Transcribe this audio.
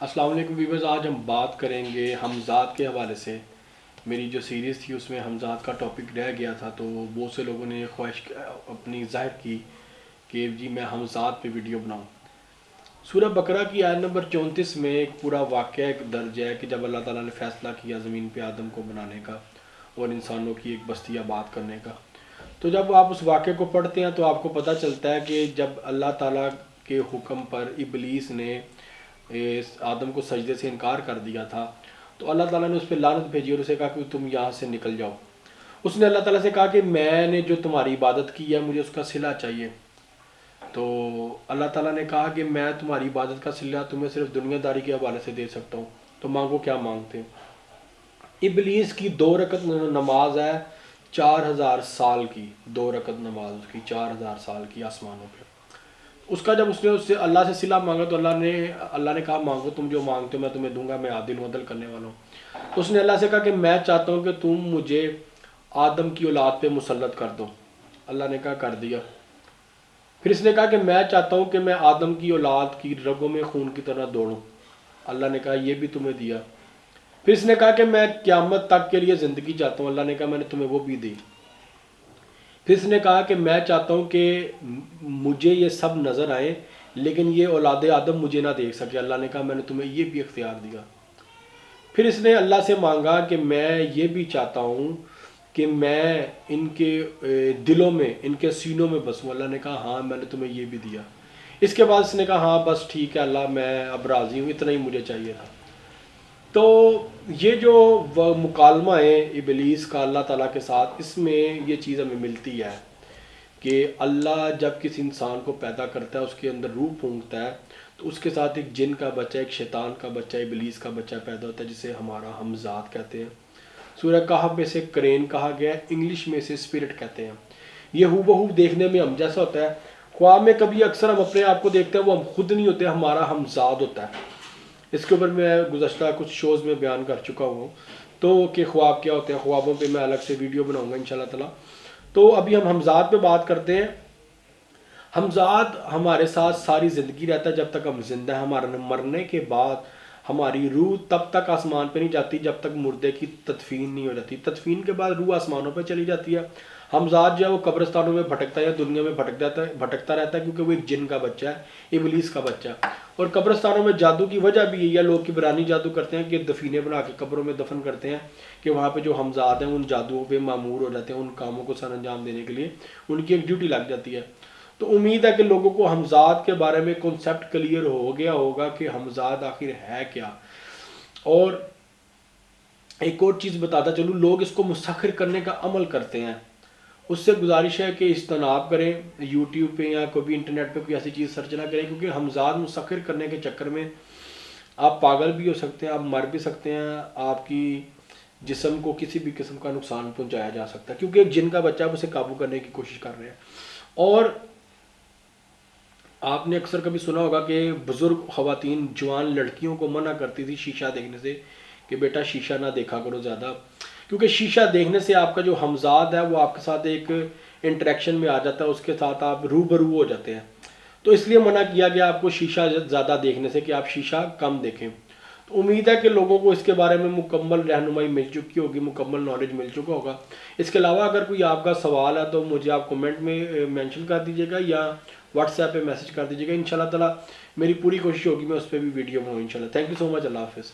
السلام علیکم ویورز، آج ہم بات کریں گے حمزات کے حوالے سے۔ میری جو سیریز تھی اس میں حمزات کا ٹاپک رہ گیا تھا، تو بہت سے لوگوں نے یہ خواہش اپنی ظاہر کی کہ جی میں حمزات پہ ویڈیو بناؤں۔ سورہ بقرہ کی آیت نمبر 34 میں ایک پورا واقعہ ایک درج ہے کہ جب اللہ تعالیٰ نے فیصلہ کیا زمین پہ آدم کو بنانے کا اور انسانوں کی ایک بستی آباد کرنے کا، تو جب آپ اس واقعے کو پڑھتے ہیں تو آپ کو پتہ چلتا ہے کہ جب اللہ تعالیٰ کے حکم پر ابلیس نے آدم کو سجدے سے انکار کر دیا تھا، تو اللہ تعالیٰ نے اس پہ لعنت بھیجی اور اسے کہا کہ تم یہاں سے نکل جاؤ۔ اس نے اللہ تعالیٰ سے کہا کہ میں نے جو تمہاری عبادت کی ہے مجھے اس کا صلہ چاہیے۔ تو اللہ تعالیٰ نے کہا کہ میں تمہاری عبادت کا صلہ تمہیں صرف دنیا داری کے حوالے سے دے سکتا ہوں، تو مانگو کیا مانگتے ہو۔ ابلیس کی 2 رکعت نماز ہے 4000 سال کی، 2 رکعت نماز اس کی 4000 سال کی آسمانوں پہ۔ اس کا جب اس نے اس سے اللہ سے صلہ مانگا تو اللہ نے کہا مانگو تم جو مانگتے ہو میں تمہیں دوں گا، میں عادل و عدل کرنے والا ہوں۔ تو اس نے اللہ سے کہا کہ میں چاہتا ہوں کہ تم مجھے آدم کی اولاد پہ مسلط کر دو۔ اللہ نے کہا کر دیا۔ پھر اس نے کہا کہ میں چاہتا ہوں کہ میں آدم کی اولاد کی رگوں میں خون کی طرح دوڑوں۔ اللہ نے کہا یہ بھی تمہیں دیا۔ پھر اس نے کہا کہ میں قیامت تک کے لیے زندگی چاہتا ہوں۔ اللہ نے کہا میں نے تمہیں وہ بھی دی۔ پھر اس نے کہا کہ میں چاہتا ہوں کہ مجھے یہ سب نظر آئے لیکن یہ اولاد آدم مجھے نہ دیکھ سکے۔ اللہ نے کہا میں نے تمہیں یہ بھی اختیار دیا۔ پھر اس نے اللہ سے مانگا کہ میں یہ بھی چاہتا ہوں کہ میں ان کے دلوں میں، ان کے سینوں میں بسوں۔ اللہ نے کہا ہاں میں نے تمہیں یہ بھی دیا۔ اس کے بعد اس نے کہا ہاں بس ٹھیک ہے اللہ، میں اب راضی ہوں، اتنا ہی مجھے چاہیے تھا۔ تو یہ جو مکالمہ ہے ابلیس کا اللہ تعالیٰ کے ساتھ، اس میں یہ چیز ہمیں ملتی ہے کہ اللہ جب کسی انسان کو پیدا کرتا ہے، اس کے اندر روح پھونکتا ہے، تو اس کے ساتھ ایک جن کا بچہ، ایک شیطان کا بچہ، ابلیس کا بچہ پیدا ہوتا ہے جسے ہمارا حمزات کہتے ہیں۔ سورہ کہف میں سے کرین کہا گیا ہے، انگلش میں سے اسپرٹ کہتے ہیں۔ یہ ہو بہو دیکھنے میں ہم جیسا ہوتا ہے۔ خواب میں کبھی اکثر ہم اپنے آپ کو دیکھتے ہیں، وہ ہم خود نہیں ہوتے، ہمارا حمزاد ہوتا ہے۔ اس کے اوپر میں گزشتہ کچھ شوز میں بیان کر چکا ہوں تو کہ خواب کیا ہوتے ہیں، خوابوں پہ میں الگ سے ویڈیو بناؤں گا انشاءاللہ تعالیٰ۔ تو ابھی ہم حمزات پہ بات کرتے ہیں۔ حمزات ہمارے ساتھ ساری زندگی رہتا ہے جب تک ہم زندہ ہیں۔ ہمارے مرنے کے بعد ہماری روح تب تک آسمان پہ نہیں جاتی جب تک مردے کی تدفین نہیں ہو جاتی۔ تدفین کے بعد روح آسمانوں پہ چلی جاتی ہے۔ حمزات جو ہے وہ قبرستانوں میں بھٹکتا ہے یا دنیا میں بھٹکتا رہتا ہے کیونکہ وہ ایک جن کا بچہ ہے، ابلیس کا بچہ ہے۔ اور قبرستانوں میں جادو کی وجہ بھی یہی ہے، لوگ کبرانی جادو کرتے ہیں کہ دفینے بنا کے قبروں میں دفن کرتے ہیں کہ وہاں پہ جو حمزات ہیں ان جادوؤں پہ معمور ہو جاتے ہیں، ان کاموں کو سر انجام دینے کے لیے ان کی ایک ڈیوٹی لگ جاتی ہے۔ تو امید ہے کہ لوگوں کو حمزات کے بارے میں کنسیپٹ کلیئر ہو گیا ہوگا کہ حمزات آخر ہے کیا۔ اور ایک اور چیز بتاتا چلوں، لوگ اس کو مسخر کرنے کا عمل کرتے ہیں۔ اس سے گزارش ہے کہ اجتناب کریں، یوٹیوب پہ یا کوئی بھی انٹرنیٹ پہ کوئی ایسی چیز سرچ نہ کریں، کیونکہ حمزات مسخر کرنے کے چکر میں آپ پاگل بھی ہو سکتے ہیں، آپ مر بھی سکتے ہیں، آپ کی جسم کو کسی بھی قسم کا نقصان پہنچایا جا سکتا ہے، کیونکہ ایک جن کا بچہ اسے قابو کرنے کی کوشش کر رہے ہیں۔ اور آپ نے اکثر کبھی سنا ہوگا کہ بزرگ خواتین جوان لڑکیوں کو منع کرتی تھی شیشہ دیکھنے سے کہ بیٹا شیشہ نہ دیکھا کرو زیادہ، کیونکہ شیشہ دیکھنے سے آپ کا جو حمزاد ہے وہ آپ کے ساتھ ایک انٹریکشن میں آ جاتا ہے، اس کے ساتھ آپ روبرو ہو جاتے ہیں۔ تو اس لیے منع کیا گیا آپ کو شیشہ زیادہ دیکھنے سے کہ آپ شیشہ کم دیکھیں۔ تو امید ہے کہ لوگوں کو اس کے بارے میں مکمل رہنمائی مل چکی ہوگی، مکمل نالج مل چکا ہوگا۔ اس کے علاوہ اگر کوئی آپ کا سوال ہے تو مجھے آپ کومنٹ میں مینشن کر دیجیے گا یا واٹس ایپ پہ میسج کر دیجیے گا، انشاءاللہ تعالیٰ میری پوری کوشش ہوگی میں اس پہ بھی ویڈیو بناؤں انشاءاللہ۔ تھینک یو سو مچ، اللہ حافظ۔